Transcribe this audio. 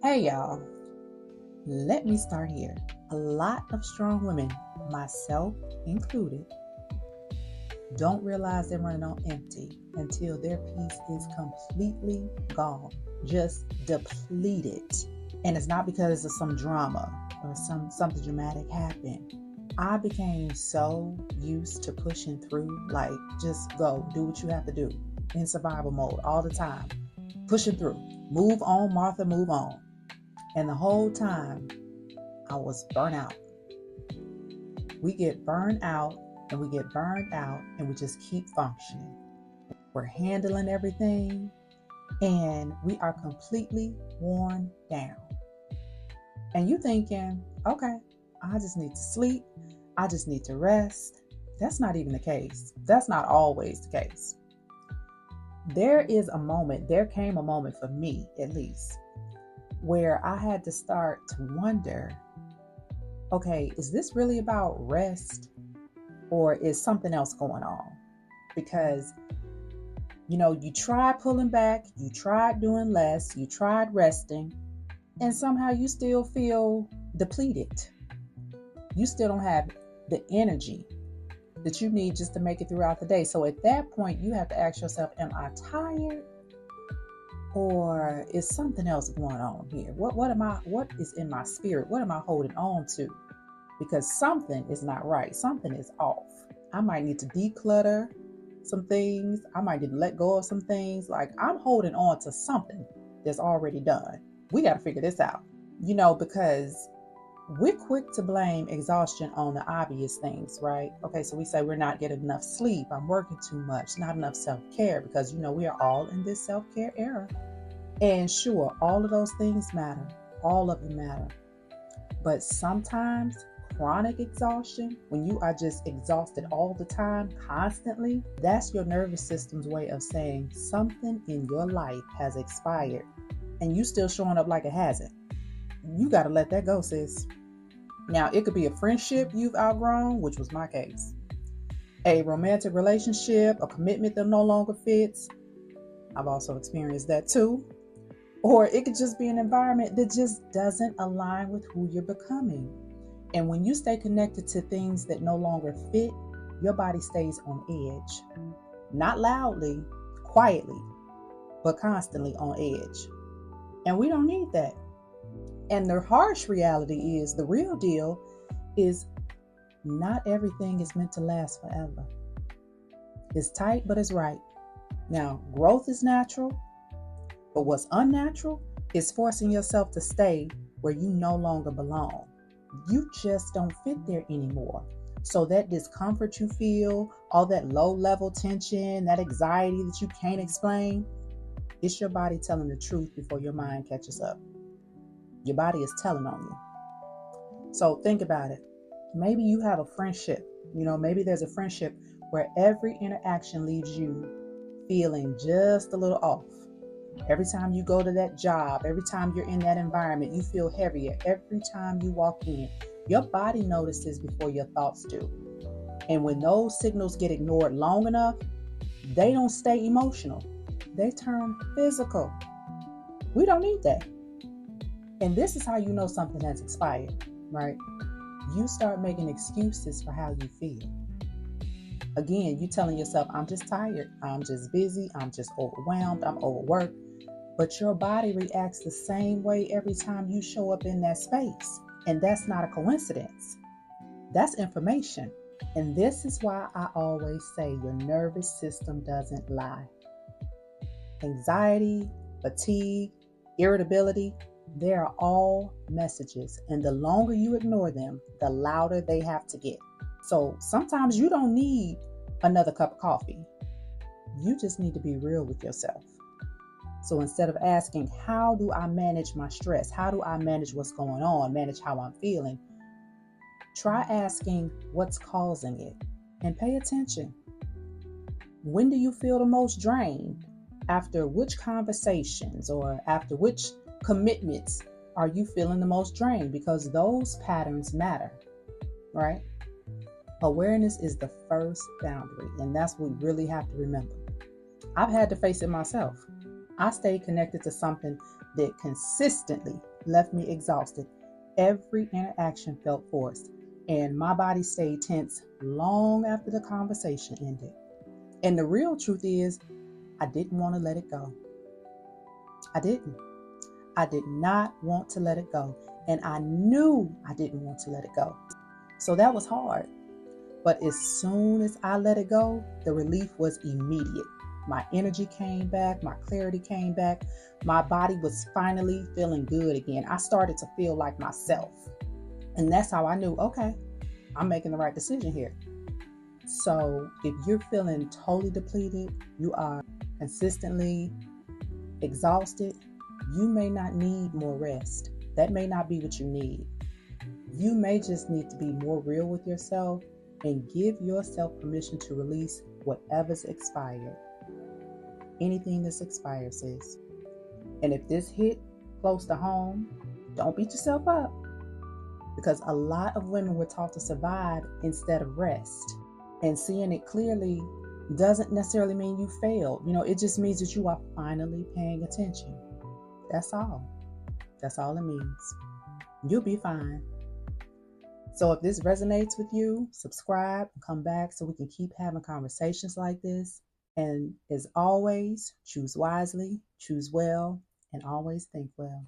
Hey y'all, let me start here. A lot of strong women, myself included, don't realize they're running on empty until their peace is completely gone, just depleted. And it's not because of some drama or something dramatic happened. I became so used to pushing through, like just go, do what you have to do in survival mode all the time, pushing through, move on, Martha, move on. And the whole time I was burnt out. We get burned out and we get burned out and we just keep functioning. We're handling everything and we are completely worn down. And you thinking, okay, I just need to sleep. I just need to rest. That's not even the case. That's not always the case. There came a moment for me at least, where I had to start to wonder, okay, is this really about rest or is something else going on? Because, you tried pulling back, you tried doing less, you tried resting, and somehow you still feel depleted. You still don't have the energy that you need just to make it throughout the day. So at that point, you have to ask yourself, am I tired? Or is something else going on here? What is in my spirit? What am I holding on to? Because something is not right. Something is off. I might need to declutter some things. I might need to let go of some things. Like I'm holding on to something that's already done. We got to figure this out, because we're quick to blame exhaustion on the obvious things, right? Okay, so we say we're not getting enough sleep. I'm working too much, not enough self-care, because, we are all in this self-care era. And sure, all of those things matter. All of them matter. But sometimes chronic exhaustion, when you are just exhausted all the time, constantly, that's your nervous system's way of saying something in your life has expired and you still showing up like it hasn't. You got to let that go, sis. Now, it could be a friendship you've outgrown, which was my case. A romantic relationship, a commitment that no longer fits. I've also experienced that too. Or it could just be an environment that just doesn't align with who you're becoming. And when you stay connected to things that no longer fit, your body stays on edge. Not loudly, quietly, but constantly on edge. And we don't need that. And the harsh reality is, the real deal is not everything is meant to last forever. It's tight, but it's right. Now, growth is natural, but what's unnatural is forcing yourself to stay where you no longer belong. You just don't fit there anymore. So that discomfort you feel, all that low-level tension, that anxiety that you can't explain, it's your body telling the truth before your mind catches up. Your body is telling on you. So think about it. Maybe you have a friendship. Maybe there's a friendship where every interaction leaves you feeling just a little off. Every time you go to that job, every time you're in that environment, you feel heavier. Every time you walk in, your body notices before your thoughts do. And when those signals get ignored long enough, they don't stay emotional. They turn physical. We don't need that. And this is how you know something has expired, right? You start making excuses for how you feel. Again, you telling yourself, I'm just tired, I'm just busy, I'm just overwhelmed, I'm overworked. But your body reacts the same way every time you show up in that space. And that's not a coincidence. That's information. And this is why I always say your nervous system doesn't lie. Anxiety, fatigue, irritability, they are all messages. And the longer you ignore them, the louder they have to get. So sometimes you don't need another cup of coffee. You just need to be real with yourself. So instead of asking, how do I manage my stress? How do I manage what's going on? Manage how I'm feeling? Try asking what's causing it and pay attention. When do you feel the most drained? After which conversations or after which commitments are you feeling the most drained? Because those patterns matter, right? Awareness is the first boundary, and that's what we really have to remember. I've had to face it myself. I stayed connected to something that consistently left me exhausted. Every interaction felt forced, and my body stayed tense long after the conversation ended. And the real truth is, I didn't want to let it go. I didn't. I did not want to let it go. And I knew I didn't want to let it go. So that was hard. But as soon as I let it go, the relief was immediate. My energy came back, my clarity came back, my body was finally feeling good again. I started to feel like myself. And that's how I knew, okay, I'm making the right decision here. So if you're feeling totally depleted, you are consistently exhausted, you may not need more rest. That may not be what you need. You may just need to be more real with yourself and give yourself permission to release whatever's expired. Anything that's expired, sis. And if this hit close to home, don't beat yourself up. Because a lot of women were taught to survive instead of rest. And seeing it clearly doesn't necessarily mean you failed. It just means that you are finally paying attention. That's all. That's all it means. You'll be fine. So if this resonates with you, subscribe and come back so we can keep having conversations like this. And as always, choose wisely, choose well, and always think well.